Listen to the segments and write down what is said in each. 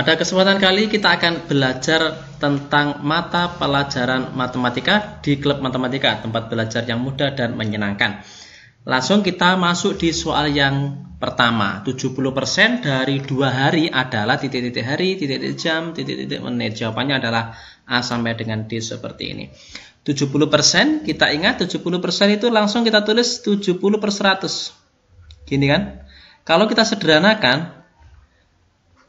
Pada kesempatan kali kita akan belajar tentang mata pelajaran matematika di klub matematika, tempat belajar yang mudah dan menyenangkan. Langsung kita masuk di soal yang pertama. 70% dari 2 hari adalah titik-titik hari, titik-titik jam, titik-titik menit. Jawabannya adalah A sampai dengan D seperti ini. 70%, kita ingat 70% itu langsung kita tulis 70/100. Gini kan? Kalau kita sederhanakan,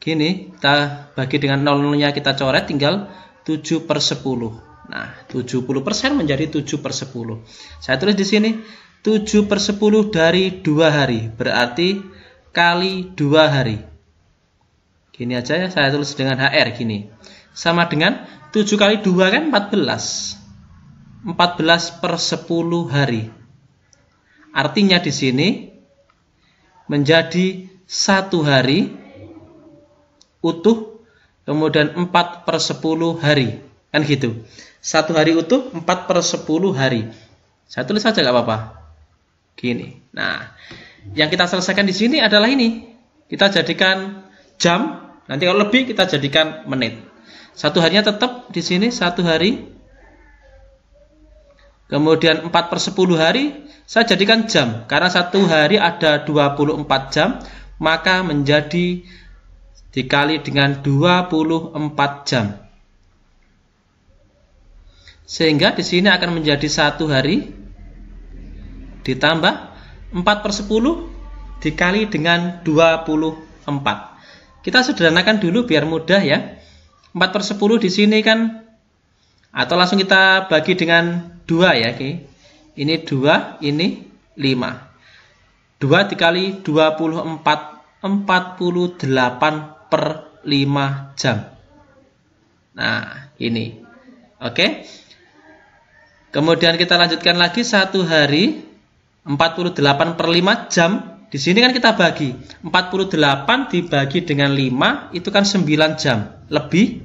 gini, kita bagi dengan 0-nya kita coret, tinggal 7/10. Nah, 70% menjadi 7/10. Saya tulis di sini 7/10 dari 2 hari, berarti kali 2 hari. Gini aja ya, saya tulis dengan HR gini. Sama dengan 7 kali 2 kan 14. 14/10 hari. Artinya di sini menjadi 1 hari utuh, kemudian 4/10 hari, kan gitu. 1 hari utuh, 4/10 hari. Saya tulis saja gak apa-apa. Gini. Nah, yang kita selesaikan di sini adalah ini. Kita jadikan jam. Nanti kalau lebih kita jadikan menit. 1 harinya tetap di sini 1 hari. Kemudian 4/10 hari saya jadikan jam. Karena 1 hari ada 24 jam, maka menjadi dikali dengan 24 jam. Sehingga di sini akan menjadi 1 hari ditambah 4/10 dikali dengan 24. Kita sederhanakan dulu biar mudah ya. 4/10 di sini kan, atau langsung kita bagi dengan 2 ya. Ini 2, ini 5. 2 dikali 24, 48/5 jam. Nah, ini. Oke. Kemudian kita lanjutkan lagi 1 hari 48/5 jam. Di sini kan kita bagi 48 dibagi dengan 5 itu kan 9 jam lebih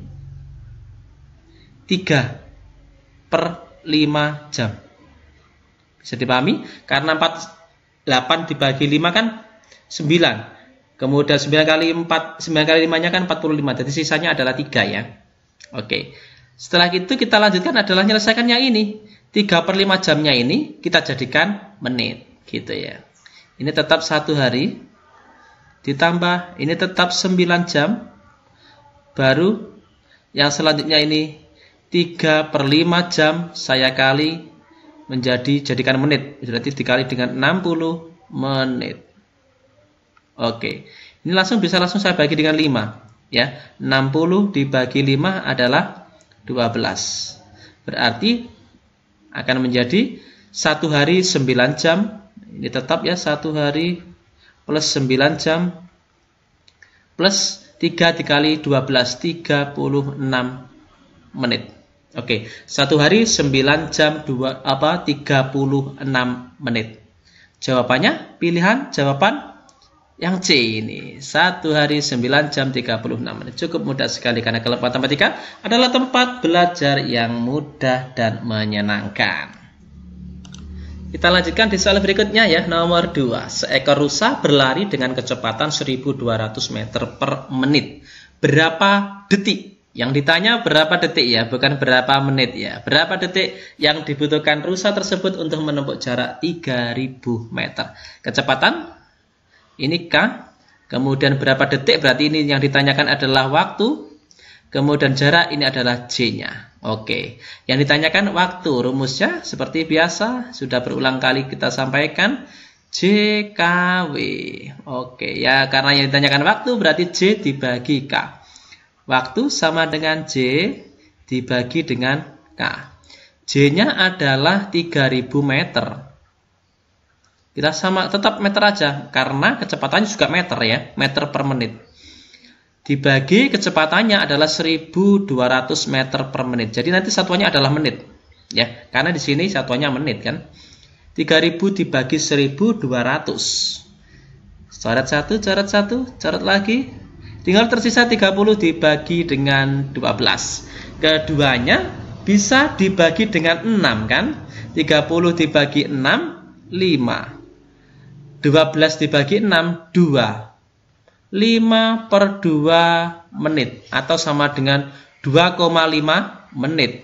3/5 jam. Bisa dipahami? Karena 48 dibagi 5 kan 9. Kemudian 9 kali 4, 9 kali 5-nya kan 45. Jadi sisanya adalah 3 ya. Oke. Setelah itu kita lanjutkan adalah menyelesaikan yang ini. 3/5 jamnya ini kita jadikan menit. Gitu ya. Ini tetap 1 hari. Ditambah ini tetap 9 jam. Baru yang selanjutnya ini 3/5 jam saya kali menjadi jadikan menit. Berarti dikali dengan 60 menit. Oke, ini bisa langsung saya bagi dengan 5 ya. 60 dibagi 5 adalah 12. Berarti akan menjadi 1 hari 9 jam. Ini tetap ya, 1 hari plus 9 jam plus 3 dikali 12, 36 menit. Oke, 1 hari 9 jam 36 menit. Jawabannya pilihan jawaban yang C ini. 1 hari 9 jam 36 menit. Cukup mudah sekali karena klub matematika adalah tempat belajar yang mudah dan menyenangkan. Kita lanjutkan di soal berikutnya ya, nomor 2. Seekor rusa berlari dengan kecepatan 1200 meter per menit. Berapa detik? Yang ditanya berapa detik ya, bukan berapa menit ya. Berapa detik yang dibutuhkan rusa tersebut untuk menempuh jarak 3000 meter. Kecepatan ini K, kemudian berapa detik, berarti ini yang ditanyakan adalah waktu, kemudian jarak ini adalah J-nya. Oke, yang ditanyakan waktu, rumusnya seperti biasa, sudah berulang kali kita sampaikan, JKW. Oke, ya karena yang ditanyakan waktu berarti J dibagi K. Waktu sama dengan J dibagi dengan K. J-nya adalah 3000 meter. Kita sama tetap meter aja karena kecepatannya juga meter ya, meter per menit. Dibagi kecepatannya adalah 1200 meter per menit. Jadi nanti satuannya adalah menit ya, karena di sini satuannya menit kan. 3000 dibagi 1200. Coret 1, coret 1, coret lagi. Tinggal tersisa 30 dibagi dengan 12. Keduanya bisa dibagi dengan 6 kan? 30 dibagi 6, 5. 12 dibagi 6, 2. 5/2 menit atau sama dengan 2,5 menit.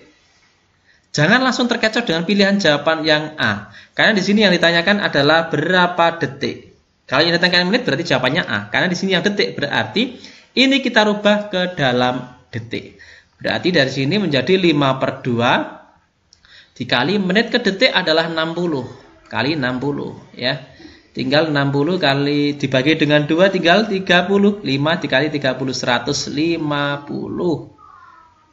Jangan langsung terkecoh dengan pilihan jawaban yang A. Karena di sini yang ditanyakan adalah berapa detik. Kalau yang ditanyakan menit berarti jawabannya A. Karena di sini yang detik berarti ini kita rubah ke dalam detik. Berarti dari sini menjadi 5/2 dikali menit ke detik adalah 60 kali 60 ya. Tinggal 60 kali dibagi dengan 2 tinggal 30. 5 dikali 30 150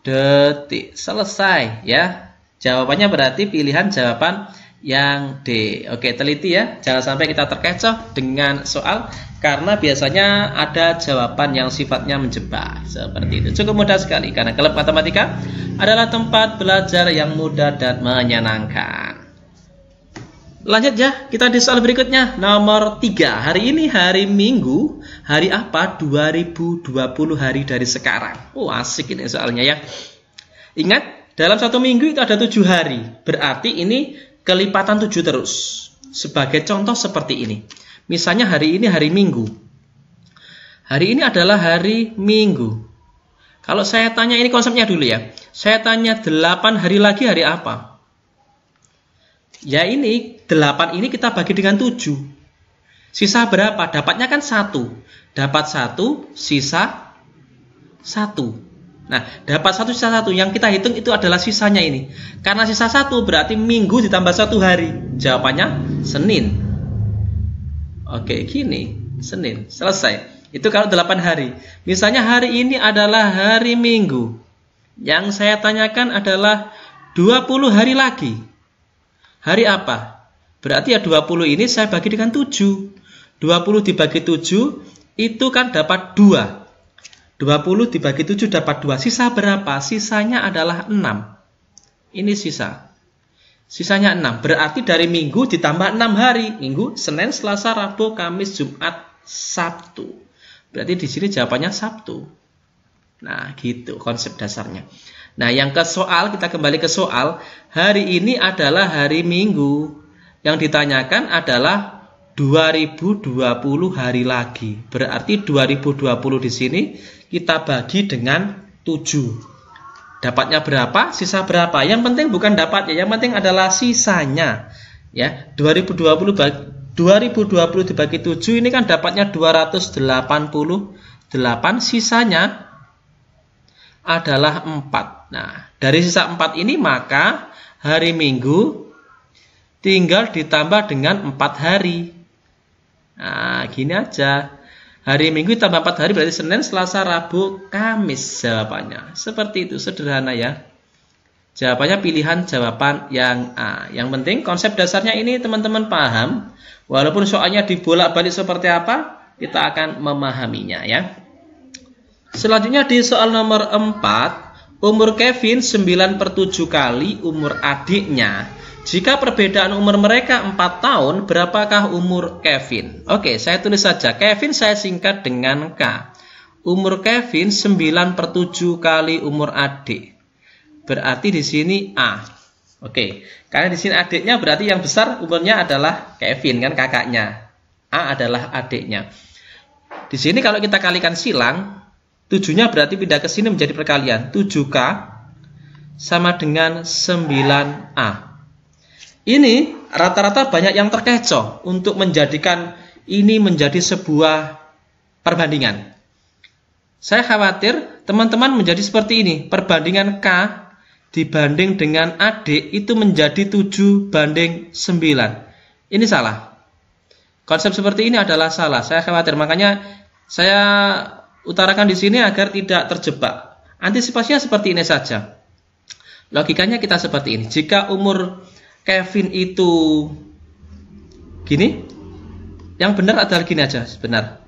detik. Selesai ya. Jawabannya berarti pilihan jawaban yang D. Oke, teliti ya. Jangan sampai kita terkecoh dengan soal karena biasanya ada jawaban yang sifatnya menjebak. Seperti itu. Cukup mudah sekali karena klub matematika adalah tempat belajar yang mudah dan menyenangkan. Lanjut ya, kita di soal berikutnya. Nomor 3. Hari ini hari Minggu. Hari apa? 2020 hari dari sekarang. Oh, asik ini soalnya ya. Ingat, dalam satu minggu itu ada 7 hari. Berarti ini kelipatan 7 terus. Sebagai contoh seperti ini. Misalnya hari ini hari Minggu. Hari ini adalah hari Minggu. Kalau saya tanya, ini konsepnya dulu ya. Saya tanya 8 hari lagi hari apa? Ya ini 8 ini kita bagi dengan 7. Sisa berapa? Dapatnya kan 1. Dapat 1, sisa 1. Nah, dapat 1 sisa 1. Yang kita hitung itu adalah sisanya ini. Karena sisa 1 berarti minggu ditambah 1 hari. Jawabannya Senin. Oke, gini. Senin. Selesai. Itu kalau 8 hari. Misalnya hari ini adalah hari Minggu. Yang saya tanyakan adalah 20 hari lagi. Hari apa? Berarti ya 20 ini saya bagi dengan 7. 20 dibagi 7 itu kan dapat 2. 20 dibagi 7 dapat 2. Sisa berapa? Sisanya adalah 6. Ini sisa. Sisanya 6. Berarti dari Minggu ditambah 6 hari. Minggu, Senin, Selasa, Rabu, Kamis, Jumat, Sabtu. Berarti di sini jawabannya Sabtu. Nah, gitu konsep dasarnya. Nah, yang ke soal, kita kembali ke soal. Hari ini adalah hari Minggu. Yang ditanyakan adalah 2020 hari lagi. Berarti 2020 di sini kita bagi dengan 7. Dapatnya berapa? Sisa berapa? Yang penting bukan dapatnya, yang penting adalah sisanya. Ya, 2020 dibagi 7 ini kan dapatnya 288, sisanya adalah 4. Nah, dari sisa 4 ini maka hari Minggu tinggal ditambah dengan 4 hari. Nah, gini aja. Hari Minggu tambah 4 hari berarti Senin, Selasa, Rabu, Kamis jawabannya. Seperti itu, sederhana ya. Jawabannya pilihan jawaban yang A. Yang penting konsep dasarnya ini teman-teman paham. Walaupun soalnya dibolak-balik seperti apa, kita akan memahaminya ya. Selanjutnya di soal nomor 4. Umur Kevin 9/7 kali umur adiknya. Jika perbedaan umur mereka 4 tahun, berapakah umur Kevin? Oke, saya tulis saja. Kevin saya singkat dengan K. Umur Kevin 9/7 kali umur adik. Berarti di sini A. Oke, karena di sini adiknya berarti yang besar umurnya adalah Kevin kan kakaknya. A adalah adiknya. Di sini kalau kita kalikan silang, 7-nya berarti pindah ke sini menjadi perkalian. 7K sama dengan 9A. Ini rata-rata banyak yang terkecoh untuk menjadikan ini menjadi sebuah perbandingan. Saya khawatir teman-teman menjadi seperti ini. Perbandingan K dibanding dengan adik itu menjadi 7/9. Ini salah. Konsep seperti ini adalah salah. Saya khawatir. Makanya saya utarakan di sini agar tidak terjebak. Antisipasinya seperti ini saja. Logikanya kita seperti ini. Jika umur Kevin itu gini, yang benar adalah gini aja, benar.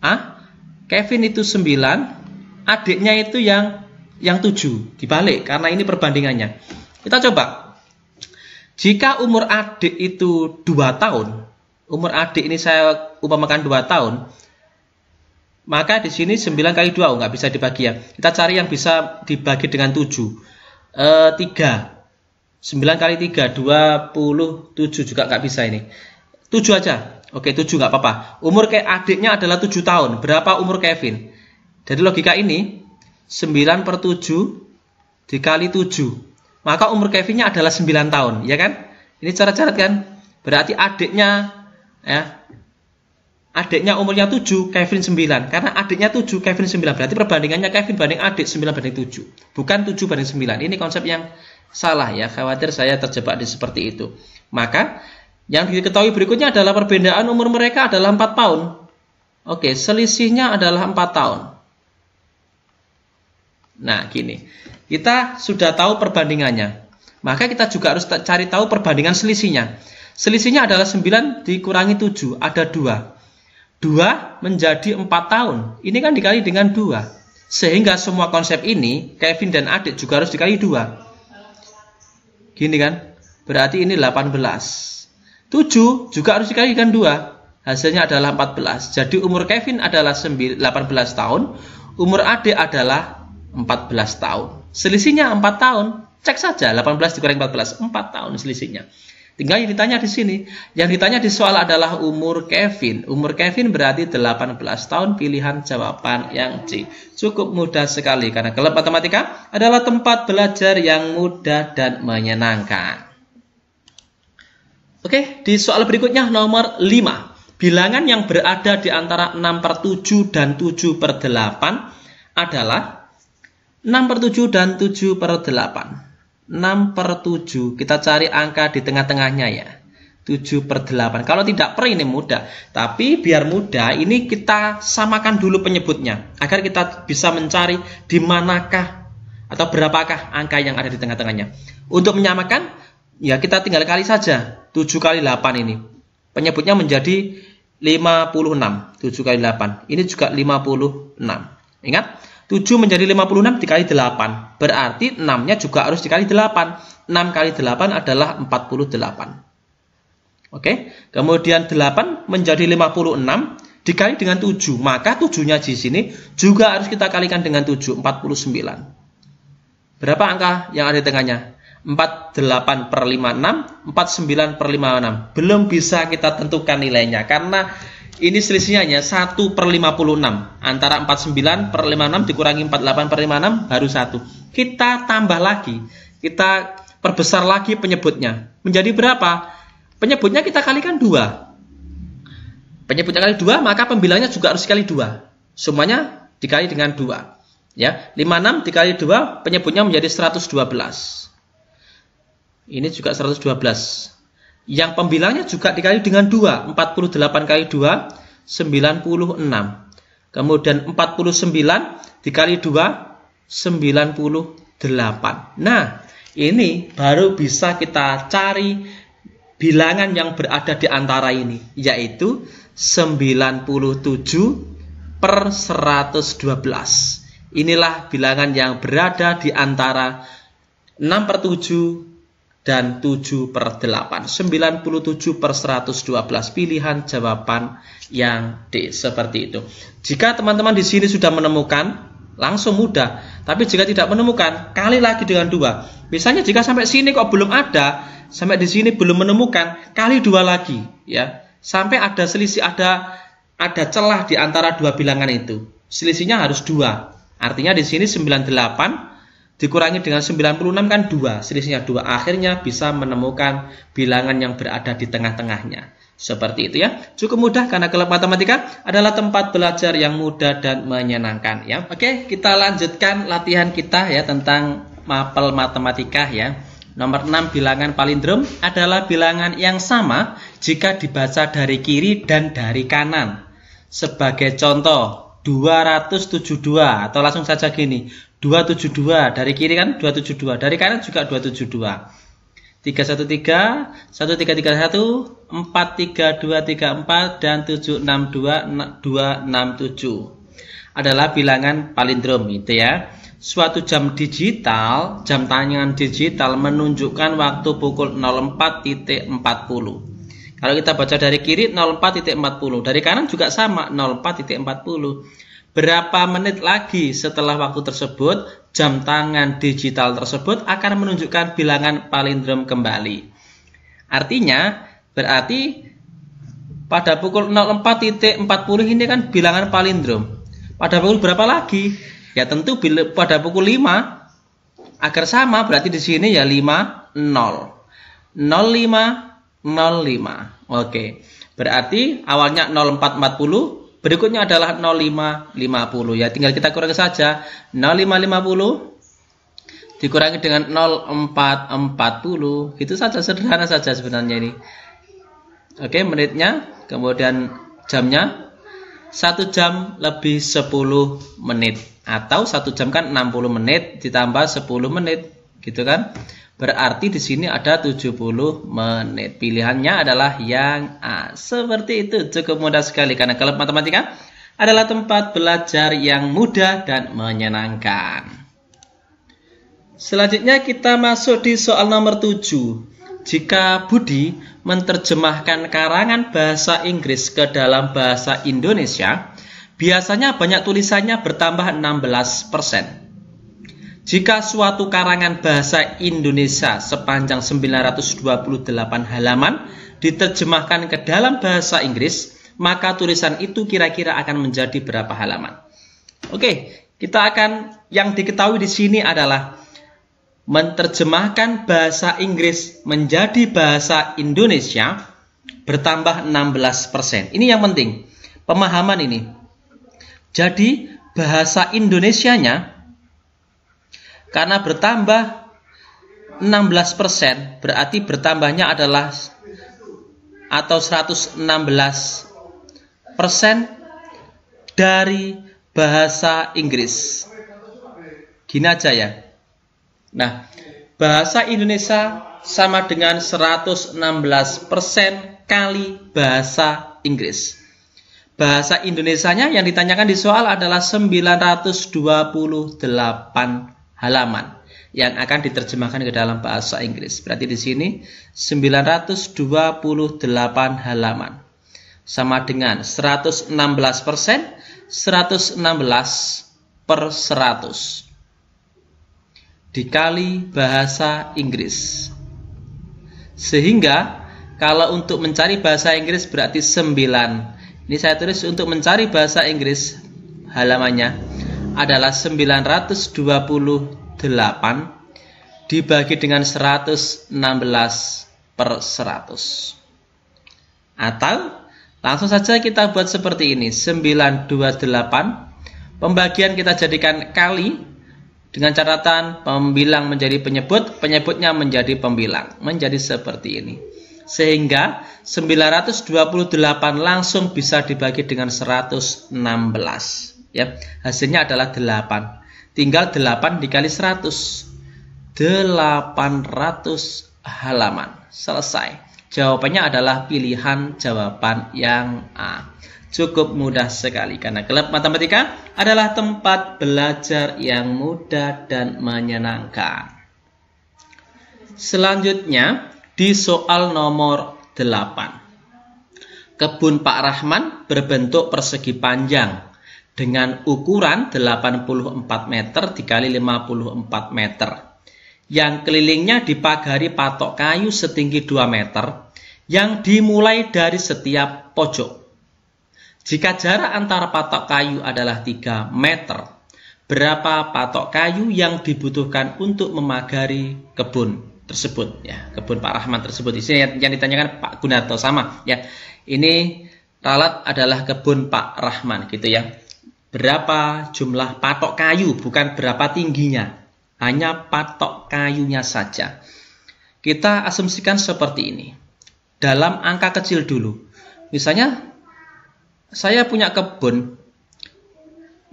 A, Kevin itu 9, adiknya itu yang 7. Dibalik, karena ini perbandingannya. Kita coba. Jika umur adik itu 2 tahun, umur adik ini saya umpamakan 2 tahun, maka di sini 9 kali 2 nggak bisa dibagi ya. Kita cari yang bisa dibagi dengan 7. 3. 9 kali 3 27 juga nggak bisa ini. 7 aja. Oke, 7 nggak apa-apa. Umur adiknya adalah 7 tahun. Berapa umur Kevin? Dari logika ini, 9 per 7 dikali 7. Maka umur Kevinnya adalah 9 tahun. Ya kan? Ini cara-cara kan? Berarti adiknya, ya, adiknya umurnya 7, Kevin 9. Karena adiknya 7, Kevin 9. Berarti perbandingannya Kevin banding adik 9 banding 7. Bukan 7 banding 9. Ini konsep yang salah ya. Khawatir saya terjebak di seperti itu. Maka yang diketahui berikutnya adalah perbedaan umur mereka adalah 4 tahun. Oke, selisihnya adalah 4 tahun. Nah, gini. Kita sudah tahu perbandingannya. Maka kita juga harus cari tahu perbandingan selisihnya. Selisihnya adalah 9 dikurangi 7, ada 2. 2 menjadi 4 tahun. Ini kan dikali dengan 2. Sehingga semua konsep ini, Kevin dan adik juga harus dikali 2. Gini kan? Berarti ini 18. 7 juga harus dikali dengan 2. Hasilnya adalah 14. Jadi umur Kevin adalah 18 tahun. Umur adik adalah 14 tahun. Selisihnya 4 tahun. Cek saja 18 dikurangi 14. 4 tahun selisihnya. Tinggal yang ditanya di sini. Yang ditanya di soal adalah umur Kevin. Umur Kevin berarti 18 tahun. Pilihan jawaban yang C. Cukup mudah sekali. Karena klub matematika adalah tempat belajar yang mudah dan menyenangkan. Oke, di soal berikutnya nomor 5. Bilangan yang berada di antara 6 per 7 dan 7 per 8 adalah 6 per 7 dan 7 per 8. 6 per 7, kita cari angka di tengah-tengahnya ya. 7 per 8. Kalau tidak per ini mudah. Tapi biar mudah, ini kita samakan dulu penyebutnya. Agar kita bisa mencari di manakah atau berapakah angka yang ada di tengah-tengahnya. Untuk menyamakan, ya kita tinggal kali saja. 7 kali 8 ini. Penyebutnya menjadi 56. 7 kali 8. Ini juga 56. Ingat, 7 menjadi 56 dikali 8. Berarti 6-nya juga harus dikali 8. 6 kali 8 adalah 48. Oke. Kemudian 8 menjadi 56 dikali dengan 7. Maka 7-nya di sini juga harus kita kalikan dengan 7. 49. Berapa angka yang ada di tengahnya? 48 per 56, 49 per 56. Belum bisa kita tentukan nilainya. Karena ini selisihnya hanya 1 per 56. Antara 49 per 56 dikurangi 48 per 56 baru 1. Kita tambah lagi. Kita perbesar lagi penyebutnya. Menjadi berapa? Penyebutnya kita kalikan 2. Penyebutnya kali 2, maka pembilangnya juga harus dikali 2. Semuanya dikali dengan 2. Ya, 56 dikali 2, penyebutnya menjadi 112. Ini juga 112. Yang pembilangnya juga dikali dengan 2. 48 kali 2, 96. Kemudian 49 dikali 2, 98. Nah, ini baru bisa kita cari bilangan yang berada di antara ini. Yaitu 97 per 112. Inilah bilangan yang berada di antara 6 per 7 dan 7 per 8. 97 per 112. Pilihan jawaban yang D. Seperti itu. Jika teman-teman di sini sudah menemukan, langsung mudah. Tapi jika tidak menemukan, kali lagi dengan 2. Misalnya jika sampai sini kok belum ada, sampai di sini belum menemukan, kali 2 lagi. Ya, sampai ada selisih, ada celah di antara dua bilangan itu. Selisihnya harus 2. Artinya di sini 98 dikurangi dengan 96 kan 2, selisihnya 2. Akhirnya bisa menemukan bilangan yang berada di tengah-tengahnya. Seperti itu ya. Cukup mudah karena klub matematika adalah tempat belajar yang mudah dan menyenangkan ya. Oke, kita lanjutkan latihan kita ya tentang mapel matematika ya. Nomor 6, bilangan palindrom adalah bilangan yang sama jika dibaca dari kiri dan dari kanan. Sebagai contoh, 272 atau langsung saja gini. 272 dari kiri kan 272, dari kanan juga 272. 313, 1331, 43234 dan 762267 adalah bilangan palindrom itu ya. Suatu jam digital, jam tangan digital menunjukkan waktu pukul 04.40. Kalau kita baca dari kiri 04.40, dari kanan juga sama 04.40. Berapa menit lagi setelah waktu tersebut, jam tangan digital tersebut akan menunjukkan bilangan palindrom kembali. Artinya, berarti Pada pukul 04.40 ini kan bilangan palindrom. Pada pukul berapa lagi? Ya tentu pada pukul 5. Agar sama berarti di sini ya 5, 0. 05, 05. Oke. Berarti awalnya 04.40, berikutnya adalah 05.50. Ya tinggal kita kurangi saja. 05.50 dikurangi dengan 04.40. Itu saja, sederhana saja sebenarnya ini. Oke, menitnya, kemudian jamnya 1 jam lebih 10 menit. Atau 1 jam kan 60 menit ditambah 10 menit, gitu kan? Berarti di sini ada 70 menit. Pilihannya adalah yang A. Seperti itu, cukup mudah sekali karena klub matematika adalah tempat belajar yang mudah dan menyenangkan. Selanjutnya kita masuk di soal nomor 7. Jika Budi menerjemahkan karangan bahasa Inggris ke dalam bahasa Indonesia, biasanya banyak tulisannya bertambah 16%. Jika suatu karangan bahasa Indonesia sepanjang 928 halaman diterjemahkan ke dalam bahasa Inggris, maka tulisan itu kira-kira akan menjadi berapa halaman? Oke, kita akan, yang diketahui di sini adalah menerjemahkan bahasa Inggris menjadi bahasa Indonesia bertambah 16%. Ini yang penting, pemahaman ini. Jadi bahasa Indonesianya karena bertambah 16%, berarti bertambahnya adalah atau 116% dari bahasa Inggris. Gini aja ya. Nah, bahasa Indonesia sama dengan 116% kali bahasa Inggris. Bahasa Indonesianya yang ditanyakan di soal adalah 928 halaman yang akan diterjemahkan ke dalam bahasa Inggris. Berarti di sini 928 halaman sama dengan 116%, 116/100 dikali bahasa Inggris. Sehingga kalau untuk mencari bahasa Inggris berarti 9. Ini saya tulis untuk mencari bahasa Inggris halamannya adalah 928 dibagi dengan 116/100. Atau langsung saja kita buat seperti ini. 928 pembagian kita jadikan kali dengan catatan pembilang menjadi penyebut, penyebutnya menjadi pembilang. Menjadi seperti ini. Sehingga 928 langsung bisa dibagi dengan 116. Ya, hasilnya adalah 8. Tinggal 8 dikali 100. 800 halaman. Selesai. Jawabannya adalah pilihan jawaban yang A. Cukup mudah sekali karena klub matematika adalah tempat belajar yang mudah dan menyenangkan. Selanjutnya di soal nomor 8. Kebun Pak Rahman berbentuk persegi panjang dengan ukuran 84 meter dikali 54 meter. Yang kelilingnya dipagari patok kayu setinggi 2 meter yang dimulai dari setiap pojok. Jika jarak antara patok kayu adalah 3 meter, berapa patok kayu yang dibutuhkan untuk memagari kebun tersebut? Ya, kebun Pak Rahman tersebut. Di sini yang ditanyakan Pak Gunarto sama. Ya, ini ralat adalah kebun Pak Rahman, gitu ya. Berapa jumlah patok kayu, bukan berapa tingginya, hanya patok kayunya saja. Kita asumsikan seperti ini. Dalam angka kecil dulu, misalnya saya punya kebun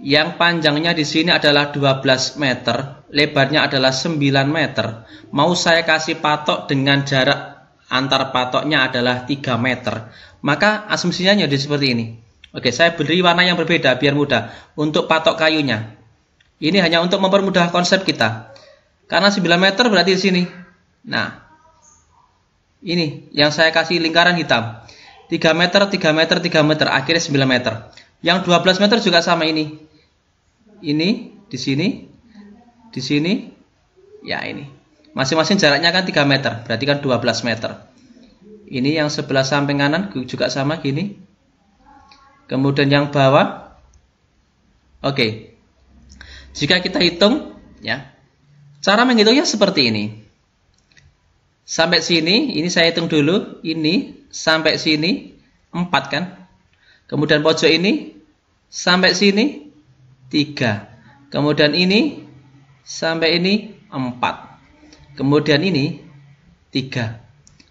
yang panjangnya di sini adalah 12 meter, lebarnya adalah 9 meter. Mau saya kasih patok dengan jarak antar patoknya adalah 3 meter. Maka asumsinya jadi seperti ini. Oke, saya beri warna yang berbeda biar mudah. Untuk patok kayunya. Ini hanya untuk mempermudah konsep kita. Karena 9 meter berarti di sini. Nah, ini yang saya kasih lingkaran hitam. 3 meter, 3 meter, 3 meter, akhirnya 9 meter. Yang 12 meter juga sama ini. Ini, di sini, ya ini. Masing-masing jaraknya kan 3 meter, berarti kan 12 meter. Ini yang sebelah samping kanan juga sama gini. Kemudian yang bawah. Oke. Jika kita hitung, ya. Cara menghitungnya seperti ini. Sampai sini, ini saya hitung dulu. Ini sampai sini 4 kan. Kemudian pojok ini sampai sini 3. Kemudian ini sampai ini 4. Kemudian ini 3.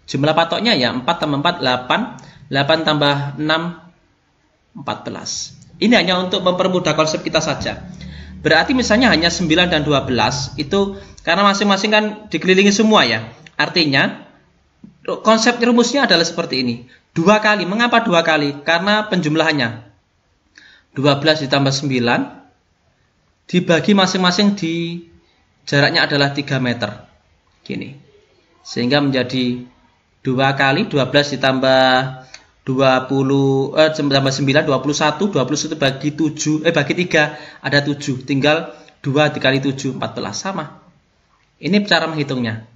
Jumlah patoknya ya 4 tambah 4, 8. 8 tambah 6, 14. Ini hanya untuk mempermudah konsep kita saja. Berarti misalnya hanya 9 dan 12. Itu karena masing-masing kan dikelilingi semua ya. Artinya, konsep rumusnya adalah seperti ini. 2 kali. Mengapa 2 kali? Karena penjumlahannya. 12 ditambah 9. Dibagi masing-masing di jaraknya adalah 3 meter. Gini. Sehingga menjadi 2 kali 12 ditambah tambah 9, 21, 21 bagi 7, bagi 3 ada 7, tinggal 2 dikali 7, 14, sama. Ini cara menghitungnya.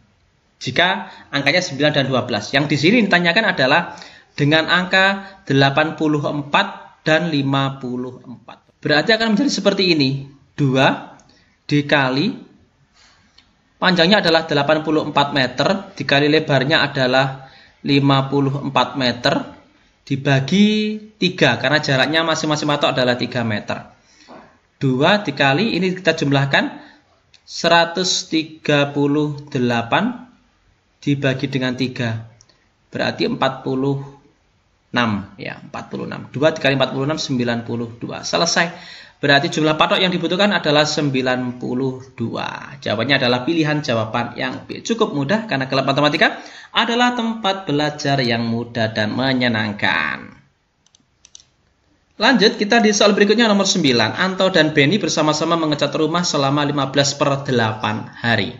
Jika angkanya 9 dan 12. Yang di sini ditanyakan adalah dengan angka 84 dan 54. Berarti akan menjadi seperti ini. 2 dikali panjangnya adalah 84 meter, dikali lebarnya adalah 54 meter, dibagi 3, karena jaraknya masing-masing patok adalah 3 meter. 2 dikali, ini kita jumlahkan, 138 dibagi dengan 3. Berarti 46. Ya, 46. 2 dikali 46, 92. Selesai. Berarti jumlah patok yang dibutuhkan adalah 92. Jawabannya adalah pilihan jawaban yang B. Cukup mudah karena kelas matematika adalah tempat belajar yang mudah dan menyenangkan. Lanjut, kita di soal berikutnya nomor 9. Anto dan Benny bersama-sama mengecat rumah selama 15/8 hari.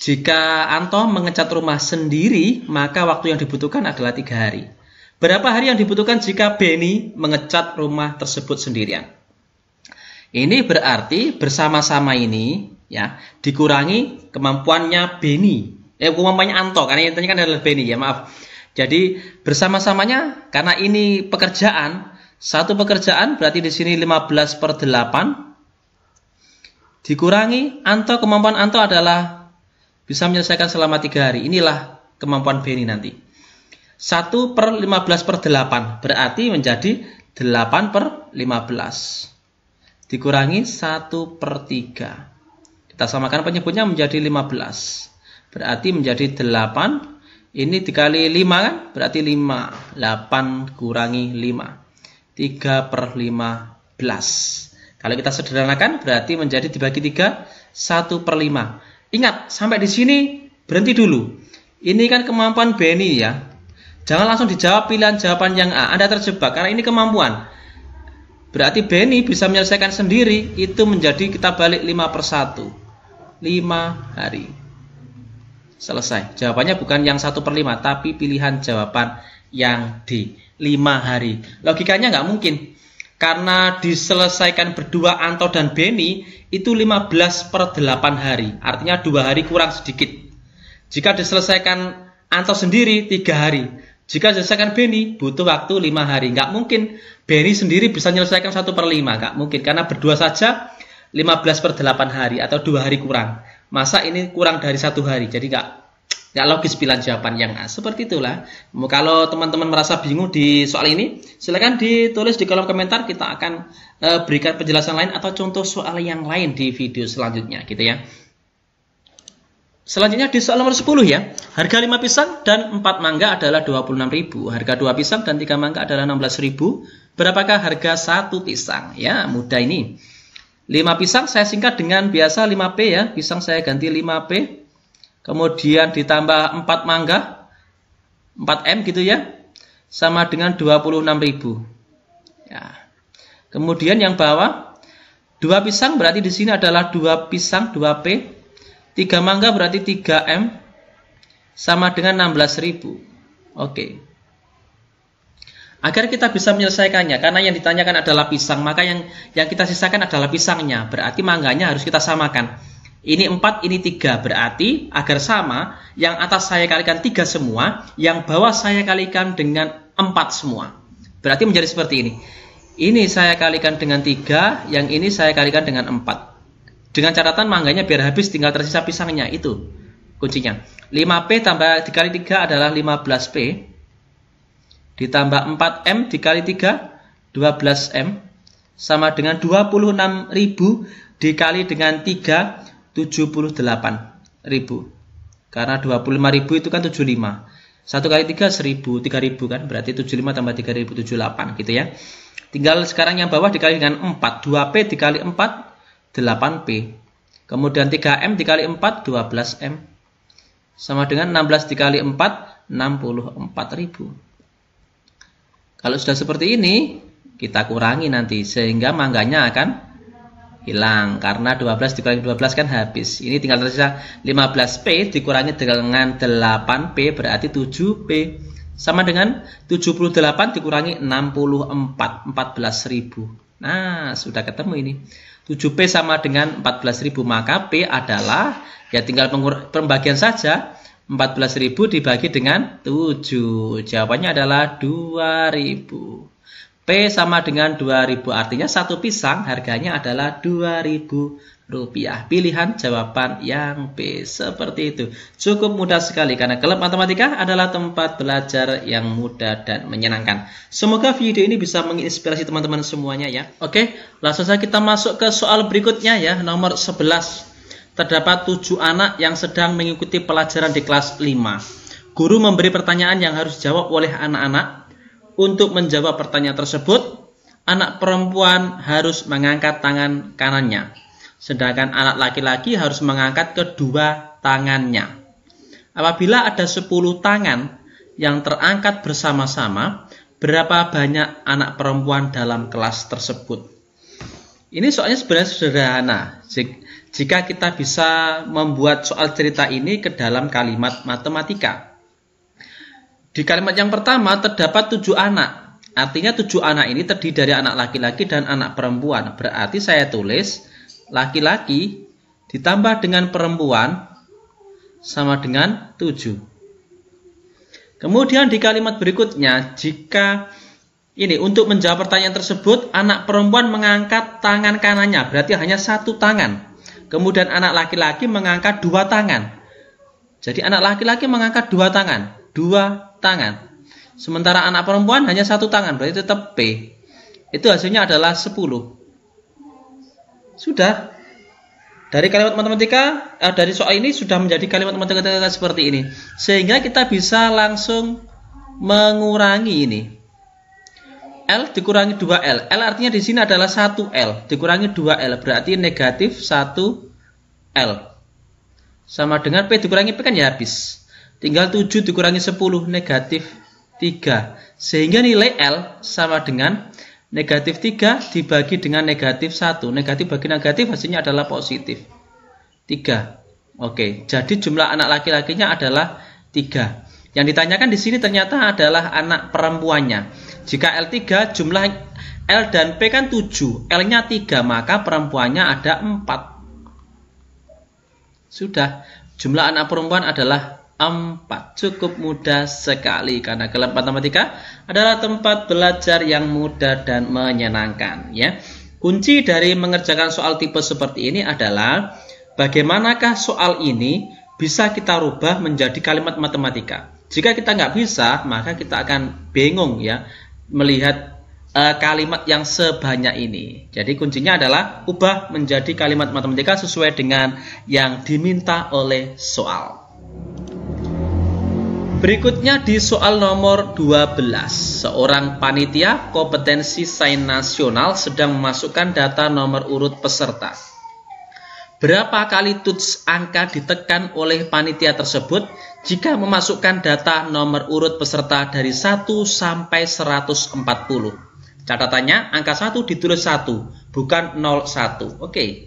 Jika Anto mengecat rumah sendiri, maka waktu yang dibutuhkan adalah 3 hari. Berapa hari yang dibutuhkan jika Benny mengecat rumah tersebut sendirian? Ini berarti bersama-sama ini ya dikurangi kemampuannya Benny. Kemampuannya Anto, karena yang tanya kan adalah Benny ya, maaf. Jadi bersama-samanya karena ini pekerjaan, satu pekerjaan berarti di sini 15/8 dikurangi Anto, kemampuan Anto adalah bisa menyelesaikan selama 3 hari. Inilah kemampuan Benny nanti. 1/15/8 berarti menjadi 8/15. Dikurangi 1/3. Kita samakan penyebutnya menjadi 15. Berarti menjadi 8. Ini dikali 5 kan? Berarti 5. 8 kurangi 5. 3/15. Kalau kita sederhanakan berarti menjadi dibagi 3. 1/5. Ingat, sampai di sini berhenti dulu. Ini kan kemampuan Benny ya. Jangan langsung dijawab pilihan jawaban yang A. Anda terjebak karena ini kemampuan. Berarti Benny bisa menyelesaikan sendiri, itu menjadi kita balik 5/1. 5 hari. Selesai. Jawabannya bukan yang 1/5, tapi pilihan jawaban yang D. 5 hari. Logikanya nggak mungkin. Karena diselesaikan berdua Anto dan Benny, itu 15/8 hari. Artinya 2 hari kurang sedikit. Jika diselesaikan Anto sendiri, 3 hari. Jika diselesaikan Benny, butuh waktu 5 hari. Nggak mungkin Benny sendiri bisa menyelesaikan 1/5. Nggak mungkin. Karena berdua saja 15/8 hari atau 2 hari kurang. Masa ini kurang dari 1 hari. Jadi nggak logis pilihan jawaban yang A. Seperti itulah. Kalau teman-teman merasa bingung di soal ini, silakan ditulis di kolom komentar. Kita akan berikan penjelasan lain atau contoh soal yang lain di video selanjutnya. Gitu ya. Selanjutnya di soal nomor 10 ya. Harga 5 pisang dan 4 mangga adalah 26.000. Harga 2 pisang dan 3 mangga adalah 16.000. Berapakah harga 1 pisang? Ya, mudah ini. 5 pisang saya singkat dengan biasa 5P ya. Pisang saya ganti 5P. Kemudian ditambah 4 mangga. 4M gitu ya. Sama dengan 26.000. Ya. Kemudian yang bawah 2 pisang berarti di sini adalah 2 pisang 2P. 3 mangga berarti 3M sama dengan 16.000. Oke. Agar kita bisa menyelesaikannya, karena yang ditanyakan adalah pisang, maka yang kita sisakan adalah pisangnya. Berarti mangganya harus kita samakan. Ini 4, ini 3. Berarti agar sama, yang atas saya kalikan 3 semua, yang bawah saya kalikan dengan 4 semua. Berarti menjadi seperti ini. Ini saya kalikan dengan 3, yang ini saya kalikan dengan 4. Dengan catatan mangganya biar habis, tinggal tersisa pisangnya. Itu kuncinya. 5P tambah dikali 3 adalah 15P. Ditambah 4M dikali 3, 12M. Sama dengan 26.000 dikali dengan 3, 78.000. Karena 25.000 itu kan 75. 1 kali 3, 1.000. 3.000 kan. Berarti 75 tambah 3.000, 78 gitu ya. Tinggal sekarang yang bawah dikali dengan 4. 2P dikali 4, 8P. Kemudian 3M dikali 4, 12M. Sama dengan 16 dikali 4, 64.000. Kalau sudah seperti ini, kita kurangi nanti. Sehingga mangganya akan hilang. Karena 12 dikurangi 12 kan habis. Ini tinggal tersisa 15P dikurangi dengan 8P berarti 7P. Sama dengan 78 dikurangi 64, 14.000. Nah, sudah ketemu ini. 7P sama dengan 14.000, maka P adalah, ya tinggal pembagian saja, 14.000 dibagi dengan 7. Jawabannya adalah 2.000. P sama dengan 2.000, artinya satu pisang harganya adalah 2.000 rupiah. Pilihan jawaban yang B. Seperti itu. Cukup mudah sekali karena klub matematika adalah tempat belajar yang mudah dan menyenangkan. Semoga video ini bisa menginspirasi teman-teman semuanya ya. Oke, langsung saja kita masuk ke soal berikutnya ya. Nomor 11. Terdapat 7 anak yang sedang mengikuti pelajaran di kelas 5. Guru memberi pertanyaan yang harus dijawab oleh anak-anak. Untuk menjawab pertanyaan tersebut, anak perempuan harus mengangkat tangan kanannya. Sedangkan anak laki-laki harus mengangkat kedua tangannya. Apabila ada 10 tangan yang terangkat bersama-sama, berapa banyak anak perempuan dalam kelas tersebut? Ini soalnya sebenarnya sederhana. Jika kita bisa membuat soal cerita ini ke dalam kalimat matematika. Di kalimat yang pertama terdapat 7 anak. Artinya 7 anak ini terdiri dari anak laki-laki dan anak perempuan. Berarti saya tulis laki-laki ditambah dengan perempuan sama dengan 7. Kemudian di kalimat berikutnya, jika ini untuk menjawab pertanyaan tersebut, anak perempuan mengangkat tangan kanannya, berarti hanya 1 tangan. Kemudian anak laki-laki mengangkat 2 tangan. Jadi anak laki-laki mengangkat 2 tangan, 2 tangan. Sementara anak perempuan hanya 1 tangan, berarti tetap P. Itu hasilnya adalah 10. Sudah. Dari kalimat matematika, dari soal ini sudah menjadi kalimat matematika seperti ini. Sehingga kita bisa langsung mengurangi ini. L dikurangi 2L. L artinya di sini adalah 1L. Dikurangi 2L. Berarti negatif 1L. Sama dengan P dikurangi P kan ya habis. Tinggal 7 dikurangi 10. Negatif 3. Sehingga nilai L sama dengan negatif 3 dibagi dengan negatif 1. Negatif bagi negatif hasilnya adalah positif 3. Oke, jadi jumlah anak laki-lakinya adalah 3. Yang ditanyakan di sini ternyata adalah anak perempuannya. Jika L3 jumlah L dan P kan 7. L-nya 3, maka perempuannya ada 4. Sudah, jumlah anak perempuan adalah 4. Cukup mudah sekali karena kelas matematika adalah tempat belajar yang mudah dan menyenangkan ya. Kunci dari mengerjakan soal tipe seperti ini adalah bagaimanakah soal ini bisa kita rubah menjadi kalimat matematika. Jika kita nggak bisa, maka kita akan bingung ya melihat kalimat yang sebanyak ini. Jadi kuncinya adalah ubah menjadi kalimat matematika sesuai dengan yang diminta oleh soal. Berikutnya di soal nomor 12, seorang panitia kompetensi sains nasional sedang memasukkan data nomor urut peserta. Berapa kali tuts angka ditekan oleh panitia tersebut jika memasukkan data nomor urut peserta dari 1 sampai 140? Catatannya angka 1 ditulis 1, bukan 01. Oke.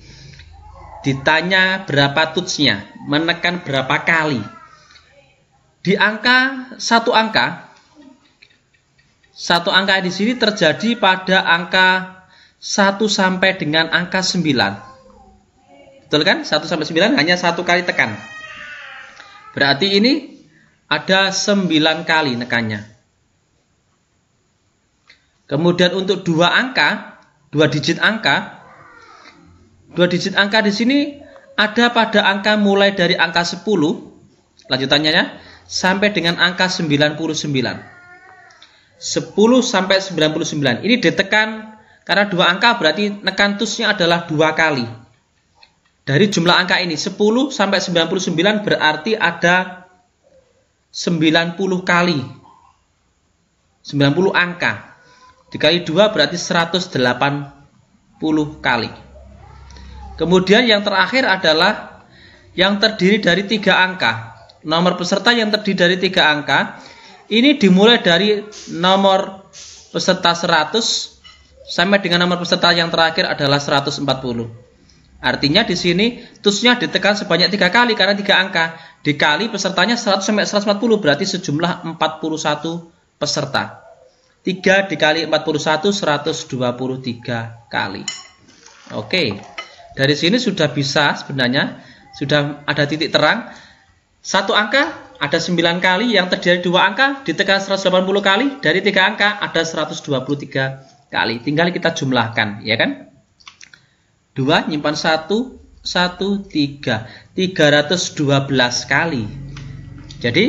Ditanya berapa tutsnya, menekan berapa kali. Di satu angka di sini terjadi pada angka 1 sampai dengan angka 9. Betul kan? 1 sampai 9 hanya 1 kali tekan. Berarti ini ada 9 kali nekannya. Kemudian untuk 2 angka, 2 digit angka di sini ada pada angka mulai dari angka 10, lanjutannya ya, sampai dengan angka 99. 10 sampai 99. Ini ditekan karena 2 angka berarti nekan tusnya adalah 2 kali. Dari jumlah angka ini 10 sampai 99 berarti ada 90 kali. 90 angka. Dikali 2 berarti 180 kali. Kemudian yang terakhir adalah yang terdiri dari 3 angka. Nomor peserta yang terdiri dari 3 angka. Ini dimulai dari nomor peserta 100 sampai dengan nomor peserta yang terakhir adalah 140. Artinya di sini tusnya ditekan sebanyak 3 kali karena 3 angka. Dikali pesertanya 100 sampai 140 berarti sejumlah 41 peserta. 3 dikali 41 123 kali. Oke. Dari sini sudah bisa sebenarnya sudah ada titik terang. 1 angka ada 9 kali, yang terdiri dari 2 angka ditekan 180 kali, dari 3 angka ada 123 kali. Tinggal kita jumlahkan, ya kan? 2 nyimpan 1 1 3 312 kali. Jadi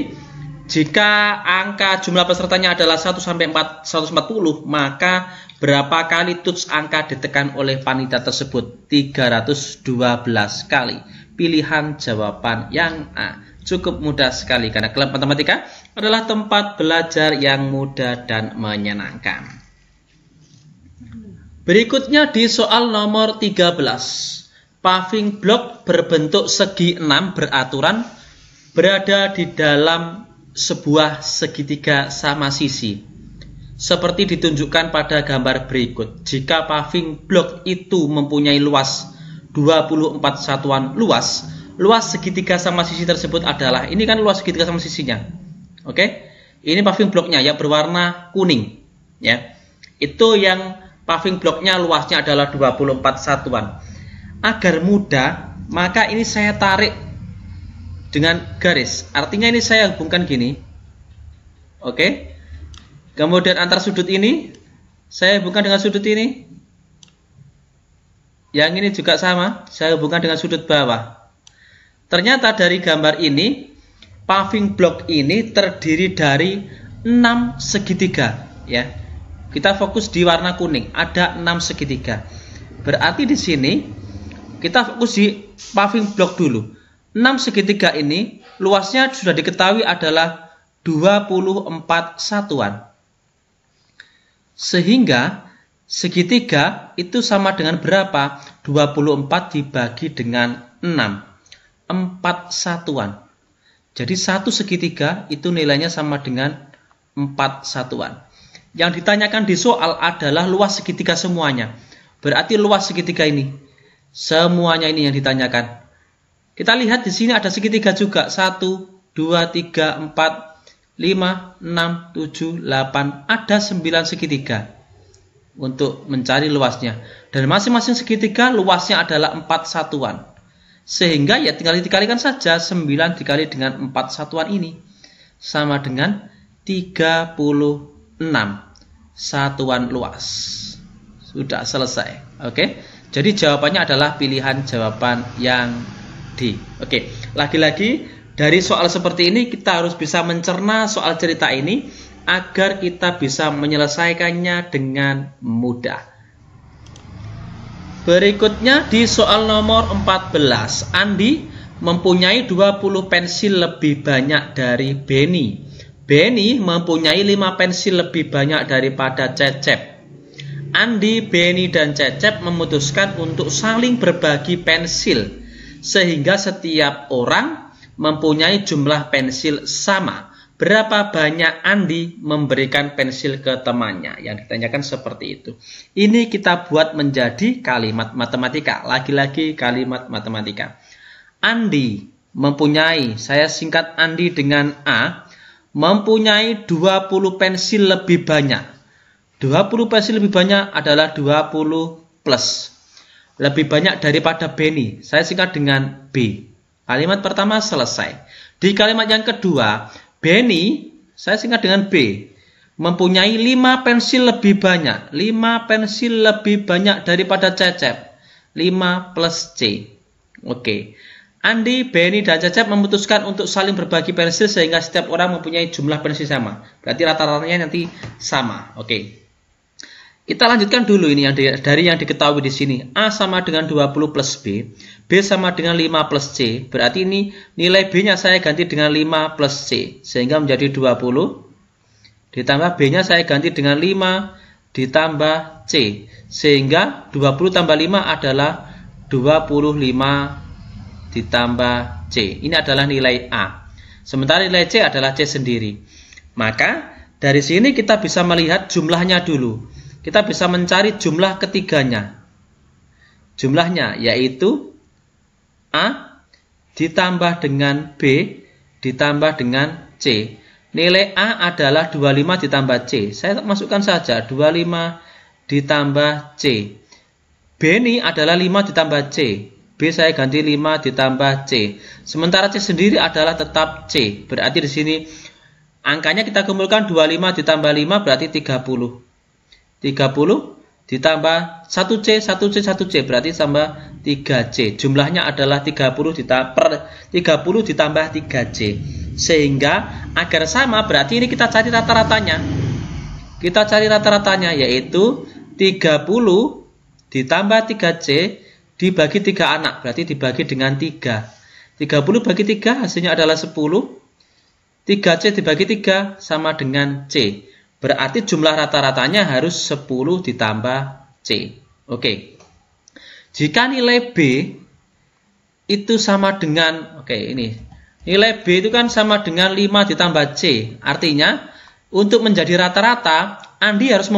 jika angka jumlah pesertanya adalah 1 sampai 140, maka berapa kali tuts angka ditekan oleh panitia tersebut? 312 kali. Pilihan jawaban yang A. Cukup mudah sekali karena klub matematika adalah tempat belajar yang mudah dan menyenangkan. Berikutnya di soal nomor 13. Paving block berbentuk segi 6 beraturan berada di dalam sebuah segitiga sama sisi. Seperti ditunjukkan pada gambar berikut. Jika paving block itu mempunyai luas 24 satuan luas, luas segitiga sama sisi tersebut adalah, ini kan luas segitiga sama sisinya. Oke? Ini paving blocknya yang berwarna kuning, ya. Itu yang paving blocknya luasnya adalah 24 satuan. Agar mudah, maka ini saya tarik dengan garis. Artinya ini saya hubungkan gini. Oke? Kemudian antar sudut ini saya hubungkan dengan sudut ini. Yang ini juga sama, saya hubungkan dengan sudut bawah. Ternyata dari gambar ini, paving block ini terdiri dari 6 segitiga, ya. Kita fokus di warna kuning, ada 6 segitiga. Berarti di sini kita fokus di paving block dulu. 6 segitiga ini luasnya sudah diketahui adalah 24 satuan. Sehingga segitiga itu sama dengan berapa? 24 dibagi dengan 6. 4 satuan. Jadi satu segitiga itu nilainya sama dengan 4 satuan. Yang ditanyakan di soal adalah luas segitiga semuanya. Berarti luas segitiga ini. Semuanya ini yang ditanyakan. Kita lihat di sini ada segitiga juga. 1, 2, 3, 4, 5, 6, 7, 8. Ada 9 segitiga. Untuk mencari luasnya. Dan masing-masing segitiga luasnya adalah 4 satuan. Sehingga ya tinggal dikalikan saja 9 dikali dengan 4 satuan ini. Sama dengan 36 satuan luas. Sudah selesai. Oke. Jadi jawabannya adalah pilihan jawaban yang D. Oke. Lagi-lagi dari soal seperti ini kita harus bisa mencerna soal cerita ini agar kita bisa menyelesaikannya dengan mudah. Berikutnya di soal nomor 14. Andi mempunyai 20 pensil lebih banyak dari Benny. Benny mempunyai 5 pensil lebih banyak daripada Cecep. Andi, Benny, dan Cecep memutuskan untuk saling berbagi pensil. Sehingga setiap orang mempunyai jumlah pensil sama. Berapa banyak Andi memberikan pensil ke temannya? Yang ditanyakan seperti itu. Ini kita buat menjadi kalimat matematika. Lagi-lagi kalimat matematika. Andi mempunyai, saya singkat Andi dengan A, mempunyai 20 pensil lebih banyak. 20 pensil lebih banyak adalah 20 plus. lebih banyak daripada Benny. Saya singkat dengan B. Kalimat pertama selesai. Di kalimat yang kedua, Benny, saya singkat dengan B, mempunyai 5 pensil lebih banyak. 5 pensil lebih banyak daripada Cecep. 5 plus C. Oke. Andi, Benny, dan Cecep memutuskan untuk saling berbagi pensil sehingga setiap orang mempunyai jumlah pensil sama. Berarti rata-ratanya nanti sama. Oke. Kita lanjutkan dulu ini dari yang diketahui di sini. A sama dengan 20 plus B. B sama dengan 5 plus C. Berarti ini nilai B-nya saya ganti dengan 5 plus C. Sehingga menjadi 20. Ditambah B-nya saya ganti dengan 5 ditambah C. Sehingga 20 tambah 5 adalah 25 ditambah C. Ini adalah nilai A. Sementara nilai C adalah C sendiri. Maka dari sini kita bisa melihat jumlahnya dulu. Kita bisa mencari jumlah ketiganya. Jumlahnya yaitu A ditambah dengan B ditambah dengan C. Nilai A adalah 25 ditambah C. Saya masukkan saja 25 ditambah C. Benny adalah 5 ditambah C. B saya ganti 5 ditambah C. Sementara C sendiri adalah tetap C. Berarti di sini angkanya kita kumpulkan 25 ditambah 5 berarti 30. 30 ditambah 1C, 1C, 1C berarti tambah 3C. Jumlahnya adalah 30 ditambah 3C. Sehingga agar sama berarti ini kita cari rata-ratanya. Kita cari rata-ratanya yaitu 30 ditambah 3C dibagi 3 anak, berarti dibagi dengan 3. 30 bagi 3 hasilnya adalah 10. 3C dibagi 3 sama dengan C. Berarti jumlah rata-ratanya harus 10 ditambah C. Oke. Jika nilai B itu sama dengan, nilai B itu kan sama dengan 5 ditambah C. Artinya, untuk menjadi rata-rata, Andi harus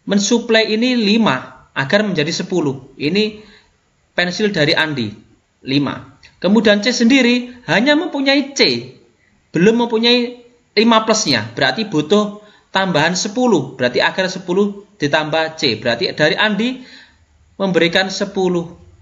mensuplai ini 5. Agar menjadi 10. Ini pensil dari Andi 5. Kemudian C sendiri hanya mempunyai C, belum mempunyai 5 plusnya. Berarti butuh tambahan 10. Berarti agar 10 ditambah C. Berarti dari Andi memberikan 10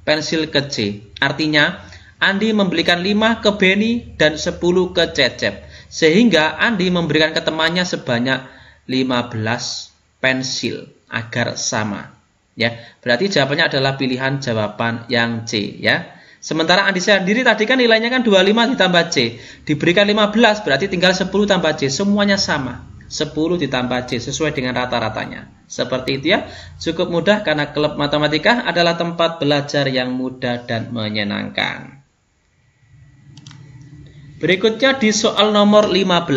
pensil ke C. Artinya Andi memberikan 5 ke Benny dan 10 ke Cecep. Sehingga Andi memberikan ke temannya sebanyak 15 pensil agar sama. Ya, berarti jawabannya adalah pilihan jawaban yang C ya. Sementara Andi sendiri tadi kan nilainya kan 25 ditambah C. Diberikan 15 berarti tinggal 10 tambah C. Semuanya sama. 10 ditambah C sesuai dengan rata-ratanya. Seperti itu ya. Cukup mudah karena klub matematika adalah tempat belajar yang mudah dan menyenangkan. Berikutnya di soal nomor 15.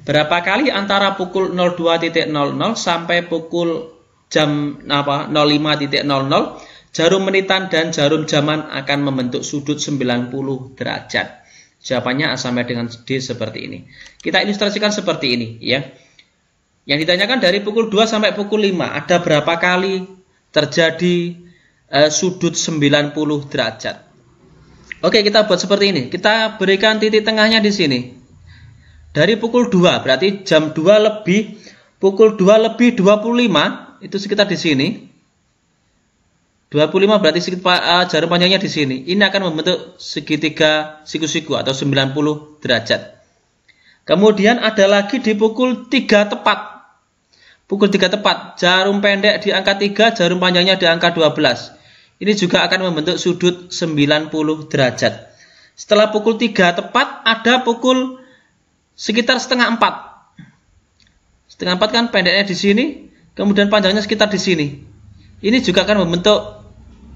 Berapa kali antara pukul 02.00 sampai pukul jam 05.00 jarum menitan dan jarum jaman akan membentuk sudut 90 derajat. Jawabannya A sampai dengan D seperti ini. Kita ilustrasikan seperti ini ya. Yang ditanyakan dari pukul 2 sampai pukul 5 ada berapa kali terjadi sudut 90 derajat. Oke, kita buat seperti ini. Kita berikan titik tengahnya di sini. Dari pukul 2 berarti jam 2 lebih pukul 2 lebih 25 itu sekitar di sini. 25 berarti jarum panjangnya di sini. Ini akan membentuk segitiga siku-siku atau 90 derajat. Kemudian ada lagi di pukul 3 tepat. Pukul 3 tepat, jarum pendek di angka 3, jarum panjangnya di angka 12. Ini juga akan membentuk sudut 90 derajat. Setelah pukul 3 tepat, ada pukul sekitar setengah 4. Setengah 4 kan pendeknya di sini. Kemudian panjangnya sekitar di sini. Ini juga akan membentuk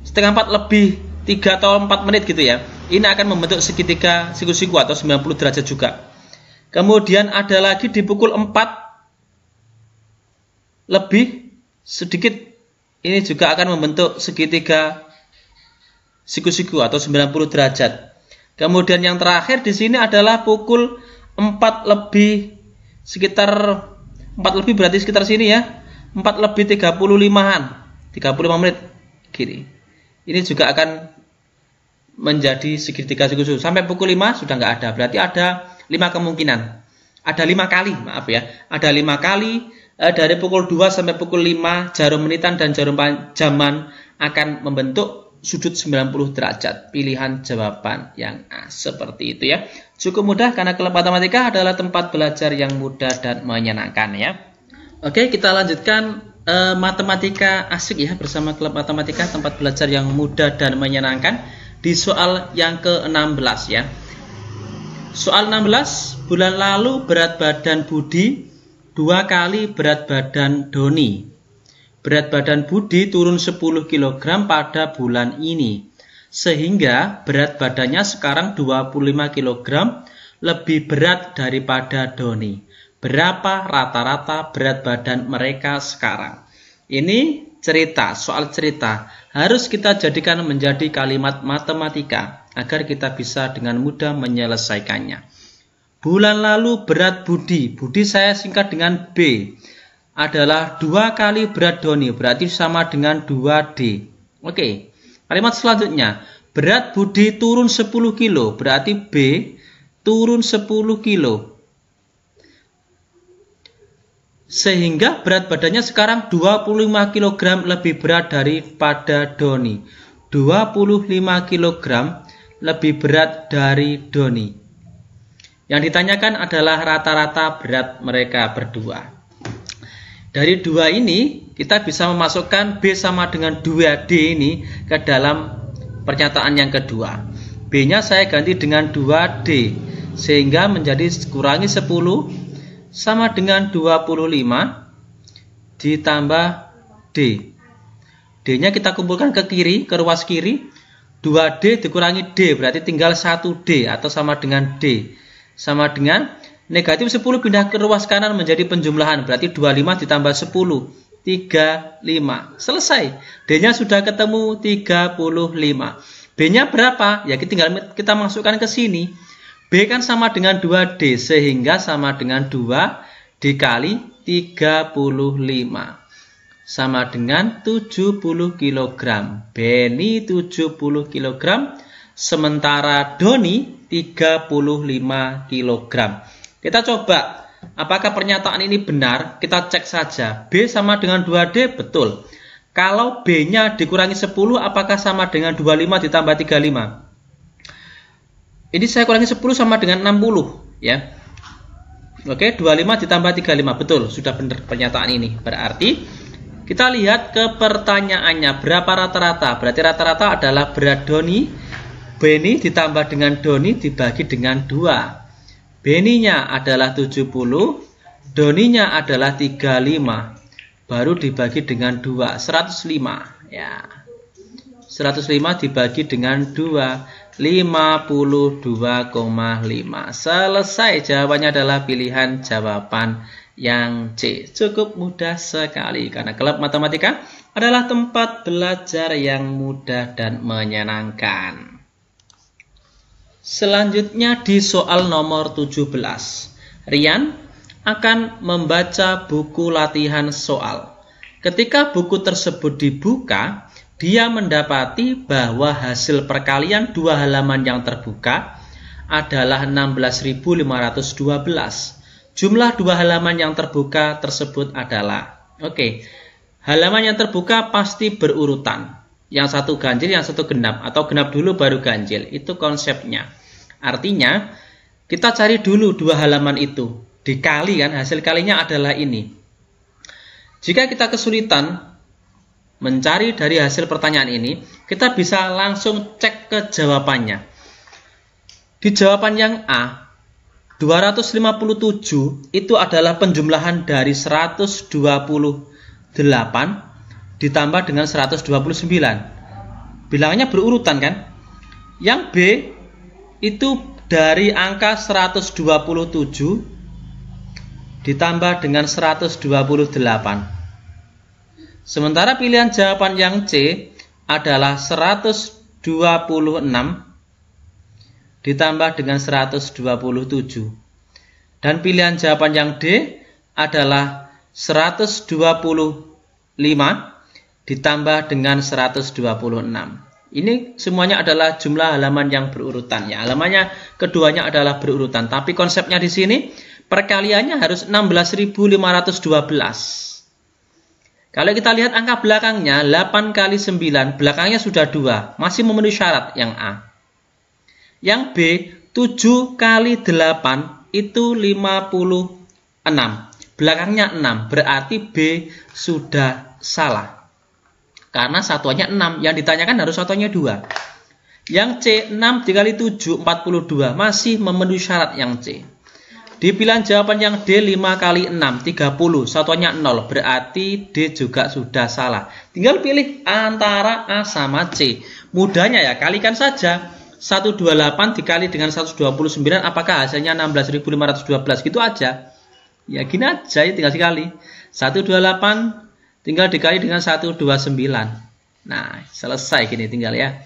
setengah 4 lebih 3 atau 4 menit gitu ya. Ini akan membentuk segitiga siku-siku atau 90 derajat juga. Kemudian ada lagi di pukul 4 lebih sedikit. Ini juga akan membentuk segitiga siku-siku atau 90 derajat. Kemudian yang terakhir di sini adalah pukul 4 lebih sekitar 4 lebih berarti sekitar sini ya. 4 lebih 35-an. 35 menit kiri. Ini juga akan menjadi segitiga siku-siku. Sampai pukul 5 sudah nggak ada. Berarti ada 5 kemungkinan. Ada 5 kali, maaf ya. Ada 5 kali dari pukul 2 sampai pukul 5 jarum menitan dan jarum jaman akan membentuk sudut 90 derajat. Pilihan jawaban yang A. Seperti itu ya. Cukup mudah karena klub matematika adalah tempat belajar yang mudah dan menyenangkan ya. Oke, kita lanjutkan matematika asik ya bersama klub matematika, tempat belajar yang mudah dan menyenangkan. Di soal yang ke-16 ya. Soal 16, bulan lalu berat badan Budi 2 kali berat badan Doni. Berat badan Budi turun 10 kg pada bulan ini, sehingga berat badannya sekarang 25 kg lebih berat daripada Doni. Berapa rata-rata berat badan mereka sekarang? Ini cerita, soal cerita. Harus kita jadikan menjadi kalimat matematika agar kita bisa dengan mudah menyelesaikannya. Bulan lalu berat Budi, Budi saya singkat dengan B, adalah 2 kali berat Doni, berarti sama dengan 2D. Oke, kalimat selanjutnya, berat Budi turun 10 kilo, berarti B turun 10 kilo. Sehingga berat badannya sekarang 25 kg lebih berat daripada Doni. 25 kg lebih berat dari Doni. Yang ditanyakan adalah rata-rata berat mereka berdua. Dari dua ini, kita bisa memasukkan B sama dengan 2D ini ke dalam pernyataan yang kedua. B-nya saya ganti dengan 2D, sehingga menjadi kurangi 10 sama dengan 25 ditambah D. D-nya kita kumpulkan ke kiri, ke ruas kiri. 2D dikurangi D, berarti tinggal 1D atau sama dengan D. Sama dengan negatif 10 pindah ke ruas kanan menjadi penjumlahan, berarti 25 ditambah 10, 35. Selesai. D-nya sudah ketemu 35. B-nya berapa? Ya tinggal kita masukkan ke sini. B kan sama dengan 2D, sehingga sama dengan 2 dikali 35. Sama dengan 70 kg. Beni 70 kg, sementara Doni 35 kg. Kita coba, apakah pernyataan ini benar? Kita cek saja. B sama dengan 2D, betul. Kalau B-nya dikurangi 10, apakah sama dengan 25 ditambah 35? Ini saya kurangi 10 sama dengan 60. Ya. Oke, 25 ditambah 35. Betul, sudah benar pernyataan ini. Berarti, kita lihat ke pertanyaannya. Berapa rata-rata? Berarti rata-rata adalah berat Doni. Beni ditambah dengan Doni dibagi dengan 2. Beninya adalah 70, Doninya adalah 35. Baru dibagi dengan 2, 105. Ya. 105 dibagi dengan 2, 52,5. Selesai, jawabannya adalah pilihan jawaban yang C. Cukup mudah sekali karena klub matematika adalah tempat belajar yang mudah dan menyenangkan. Selanjutnya di soal nomor 17, Rian akan membaca buku latihan soal. Ketika buku tersebut dibuka, dia mendapati bahwa hasil perkalian dua halaman yang terbuka adalah 16.512. Jumlah dua halaman yang terbuka tersebut adalah, halaman yang terbuka pasti berurutan. Yang satu ganjil, yang satu genap, atau genap dulu baru ganjil. Itu konsepnya. Artinya, kita cari dulu dua halaman itu. Dikali kan, hasil kalinya adalah ini. Jika kita kesulitan mencari dari hasil pertanyaan ini, kita bisa langsung cek ke jawabannya. Di jawaban yang A, 257 itu adalah penjumlahan dari 128 ditambah dengan 129. Bilangannya berurutan kan? Yang B itu dari angka 127 ditambah dengan 128. Sementara pilihan jawaban yang C adalah 126 ditambah dengan 127. Dan pilihan jawaban yang D adalah 125 ditambah dengan 126. Ini semuanya adalah jumlah halaman yang berurutan. Ya, halamannya keduanya adalah berurutan. Tapi konsepnya di sini perkaliannya harus 16.512. Kalau kita lihat angka belakangnya, 8 kali 9, belakangnya sudah 2. Masih memenuhi syarat yang A. Yang B, 7 kali 8 itu 56. Belakangnya 6, berarti B sudah salah. Karena satuannya 6, yang ditanyakan harus satuannya 2. Yang C, 6 dikali 7, 42. Masih memenuhi syarat yang C. Di pilihan jawaban yang D, 5 kali 6, 30. Satuannya 0. Berarti D juga sudah salah. Tinggal pilih antara A sama C. Mudahnya ya, kalikan saja. 128 dikali dengan 129. Apakah hasilnya 16.512? Gitu aja. Ya gini aja, ya, tinggal dikali. 128 tinggal dikali dengan 129. Nah, selesai gini tinggal ya.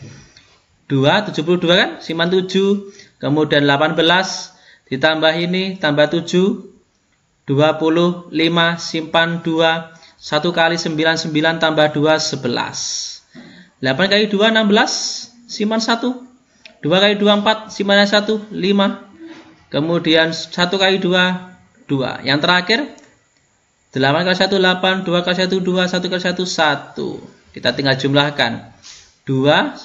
2, 72 kan? Simpan 7. Kemudian 18. Ditambah ini, tambah 7, 25, simpan 2, 1 kali 9, 9 tambah 2, 11. 8 kali 2, 16, simpan 1. 2 kali 2, 4, simpan 1, 5. Kemudian 1 kali 2, 2. Yang terakhir, 8 kali 1, 8, 2 kali 1, 2, 1 kali 1, 1. Kita tinggal jumlahkan. 2,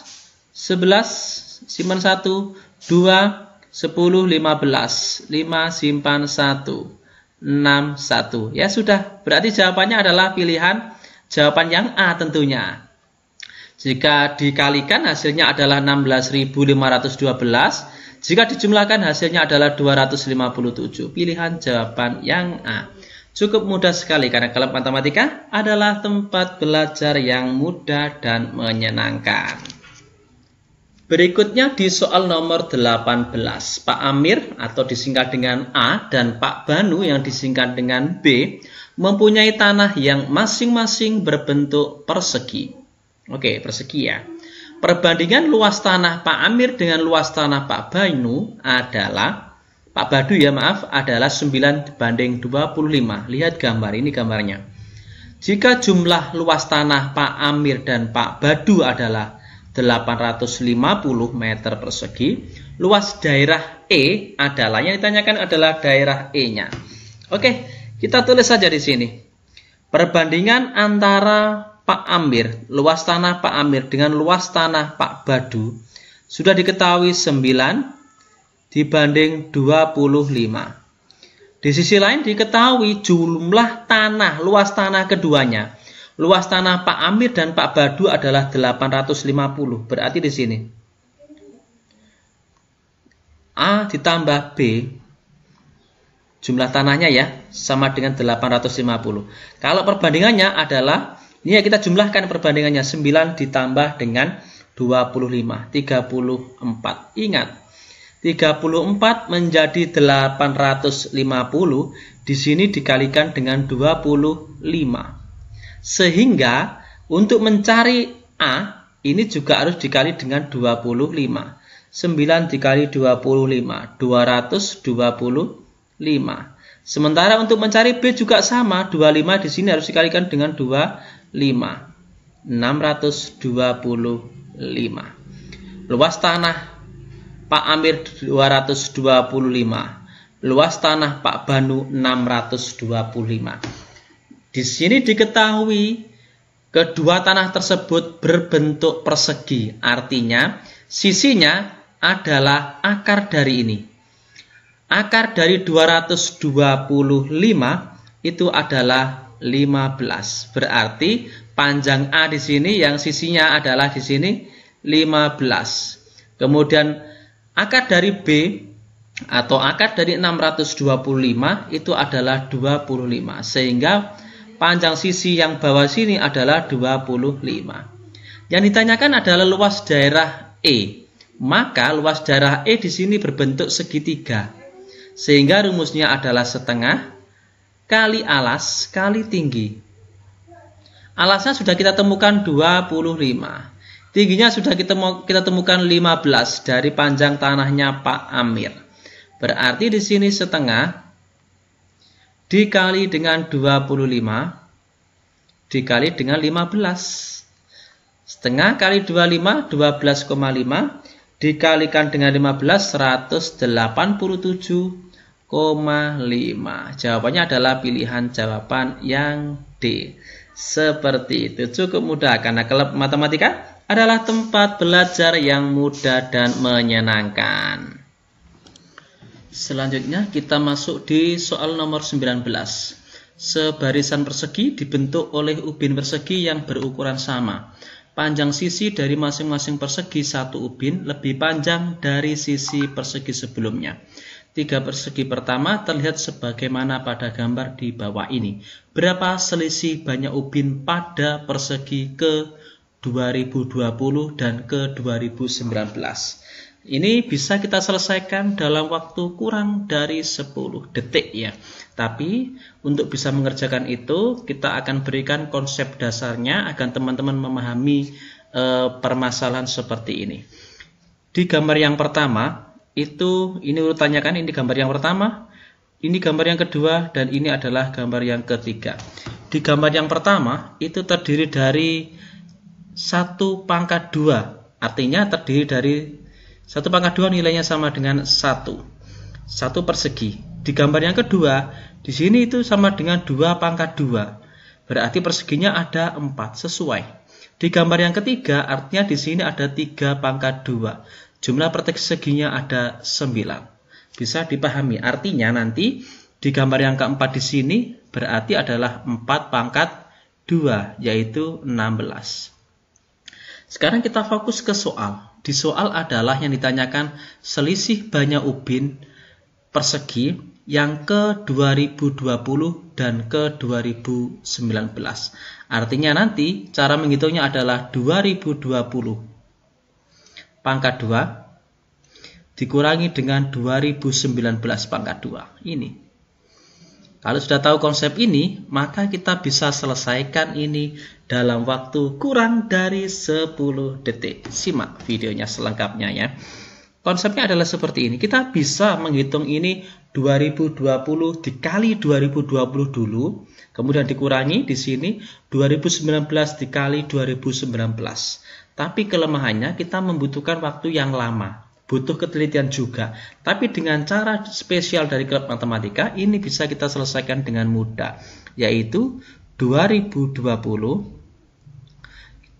11, simpan 1, 2, 10, 15, 5 simpan 1, 6, 1. Ya sudah, berarti jawabannya adalah pilihan jawaban yang A tentunya. Jika dikalikan hasilnya adalah 16.512. Jika dijumlahkan hasilnya adalah 257. Pilihan jawaban yang A. Cukup mudah sekali karena kelas matematika adalah tempat belajar yang mudah dan menyenangkan. Berikutnya di soal nomor 18, Pak Amir atau disingkat dengan A dan Pak Banu yang disingkat dengan B mempunyai tanah yang masing-masing berbentuk persegi. Oke, persegi ya. Perbandingan luas tanah Pak Amir dengan luas tanah Pak Banu adalah, Pak Badu ya maaf, adalah 9 banding 25. Lihat gambar, ini gambarnya. Jika jumlah luas tanah Pak Amir dan Pak Badu adalah 850 meter persegi. Luas daerah E adalah, yang ditanyakan adalah daerah E-nya. Oke, kita tulis saja di sini. Perbandingan antara Pak Amir, luas tanah Pak Amir dengan luas tanah Pak Badu sudah diketahui 9 dibanding 25. Di sisi lain diketahui jumlah tanah, luas tanah keduanya. Luas tanah Pak Amir dan Pak Badu adalah 850. Berarti di sini A ditambah B, jumlah tanahnya ya, sama dengan 850. Kalau perbandingannya adalah, ini ya kita jumlahkan perbandingannya, 9 ditambah dengan 25, 34. Ingat, 34 menjadi 850, di sini dikalikan dengan 25. Sehingga untuk mencari A ini juga harus dikali dengan 25. 9 dikali 25, 225. Sementara untuk mencari B juga sama, 25 di sini harus dikalikan dengan 25. 625. Luas tanah Pak Amir 225. Luas tanah Pak Banu 625. Di sini diketahui kedua tanah tersebut berbentuk persegi. Artinya sisinya adalah akar dari ini. Akar dari 225 itu adalah 15. Berarti panjang A di sini yang sisinya adalah di sini 15. Kemudian akar dari B atau akar dari 625 itu adalah 25. Sehingga panjang sisi yang bawah sini adalah 25. Yang ditanyakan adalah luas daerah E. Maka luas daerah E di sini berbentuk segitiga. Sehingga rumusnya adalah setengah kali alas kali tinggi. Alasnya sudah kita temukan 25. Tingginya sudah kita temukan 15 dari panjang tanahnya Pak Amir. Berarti di sini setengah dikali dengan 25 dikali dengan 15. Setengah kali 25, 12,5 dikalikan dengan 15, 187,5. Jawabannya adalah pilihan jawaban yang D. Seperti itu. Cukup mudah karena klub matematika adalah tempat belajar yang mudah dan menyenangkan. Selanjutnya kita masuk di soal nomor 19. Sebarisan persegi dibentuk oleh ubin persegi yang berukuran sama. Panjang sisi dari masing-masing persegi satu ubin lebih panjang dari sisi persegi sebelumnya. Tiga persegi pertama terlihat sebagaimana pada gambar di bawah ini. Berapa selisih banyak ubin pada persegi ke 2020 dan ke 2019? Ini bisa kita selesaikan dalam waktu kurang dari 10 detik ya. Tapi untuk bisa mengerjakan itu kita akan berikan konsep dasarnya agar teman-teman memahami permasalahan seperti ini. Di gambar yang pertama itu ini urutannya kan, ini gambar yang pertama, ini gambar yang kedua, dan ini adalah gambar yang ketiga. Di gambar yang pertama itu terdiri dari 1 pangkat 2, artinya terdiri dari 1 pangkat 2 nilainya sama dengan 1 persegi. Di gambar yang kedua, di sini itu sama dengan 2 pangkat 2. Berarti perseginya ada 4, sesuai. Di gambar yang ketiga, artinya di sini ada 3 pangkat 2. Jumlah perseginya ada 9. Bisa dipahami. Artinya nanti di gambar yang keempat di sini berarti adalah 4 pangkat 2, yaitu 16. Sekarang kita fokus ke soal. Di soal adalah yang ditanyakan selisih banyak ubin persegi yang ke 2020 dan ke 2019. Artinya nanti cara menghitungnya adalah 2020 pangkat 2 dikurangi dengan 2019 pangkat 2. Ini. Kalau sudah tahu konsep ini, maka kita bisa selesaikan ini dalam waktu kurang dari 10 detik. Simak videonya selengkapnya ya. Konsepnya adalah seperti ini. Kita bisa menghitung ini 2020 dikali 2020 dulu, kemudian dikurangi di sini 2019 dikali 2019. Tapi kelemahannya kita membutuhkan waktu yang lama. Butuh ketelitian juga. Tapi dengan cara spesial dari klub matematika, ini bisa kita selesaikan dengan mudah. Yaitu 2020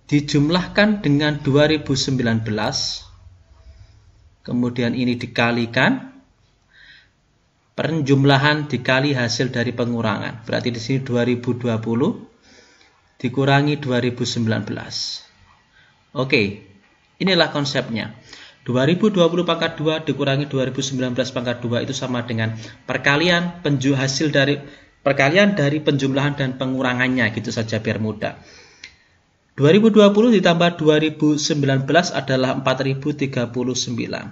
dijumlahkan dengan 2019. Kemudian ini dikalikan. Penjumlahan dikali hasil dari pengurangan. Berarti di sini 2020 dikurangi 2019. Oke, inilah konsepnya. 2020 pangkat 2 dikurangi 2019 pangkat 2 itu sama dengan perkalian dari penjumlahan dan pengurangannya, gitu saja biar mudah. 2020 ditambah 2019 adalah 4039.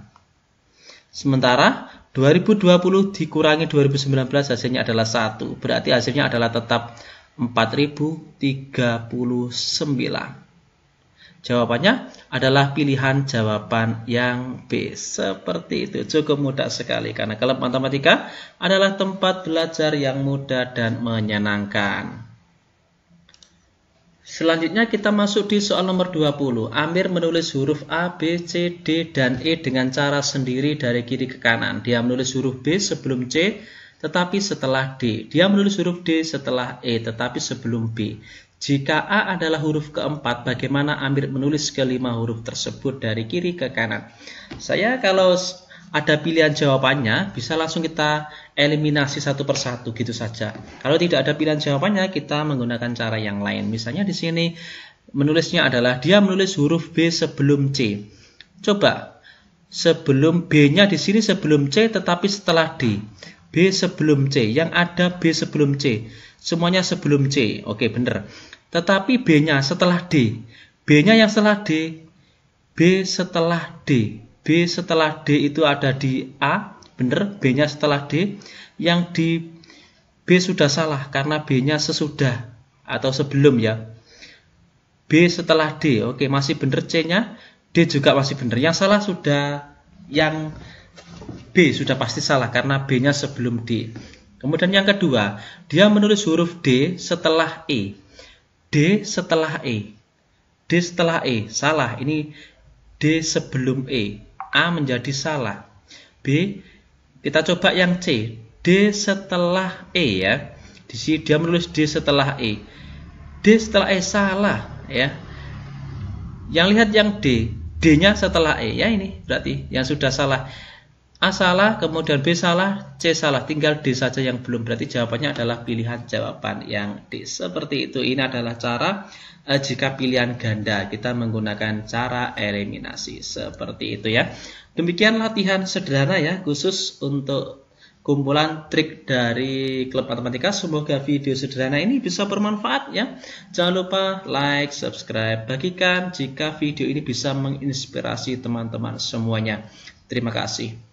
Sementara 2020 dikurangi 2019 hasilnya adalah 1. Berarti hasilnya adalah tetap 4039. Jawabannya adalah pilihan jawaban yang B. Seperti itu. Cukup mudah sekali karena klub matematika adalah tempat belajar yang mudah dan menyenangkan. Selanjutnya kita masuk di soal nomor 20. Amir menulis huruf A, B, C, D, dan E dengan cara sendiri dari kiri ke kanan. Dia menulis huruf B sebelum C, tetapi setelah D. Dia menulis huruf D setelah E, tetapi sebelum B. Jika A adalah huruf keempat, bagaimana Amir menulis kelima huruf tersebut dari kiri ke kanan? Saya kalau ada pilihan jawabannya, bisa langsung kita eliminasi satu persatu gitu saja. Kalau tidak ada pilihan jawabannya, kita menggunakan cara yang lain. Misalnya di sini menulisnya adalah dia menulis huruf B sebelum C. Coba sebelum B-nya di sini sebelum C, tetapi setelah D. B sebelum C, yang ada B sebelum C. Semuanya sebelum C. Oke, benar. Tetapi B-nya setelah D. B-nya yang setelah D. B setelah D. B setelah D itu ada di A. Benar, B-nya setelah D. Yang di B sudah salah karena B-nya sesudah atau sebelum ya. B setelah D. Oke, masih benar C-nya. D juga masih benar. Yang salah sudah yang B sudah pasti salah karena B-nya sebelum D. Kemudian yang kedua, dia menulis huruf D setelah E. D setelah E. D setelah E. Salah. Ini D sebelum E. A menjadi salah. B, kita coba yang C. D setelah E ya. Di sini dia menulis D setelah E. D setelah E salah ya. Yang lihat yang D, D-nya setelah E ya, ini berarti yang sudah salah. A salah, kemudian B salah, C salah, tinggal D saja yang belum. Berarti jawabannya adalah pilihan jawaban yang D. Seperti itu. Ini adalah cara jika pilihan ganda kita menggunakan cara eliminasi. Seperti itu ya. Demikian latihan sederhana ya, khusus untuk kumpulan trik dari Klub Matematika. Semoga video sederhana ini bisa bermanfaat ya. Jangan lupa like, subscribe, bagikan jika video ini bisa menginspirasi teman-teman semuanya. Terima kasih.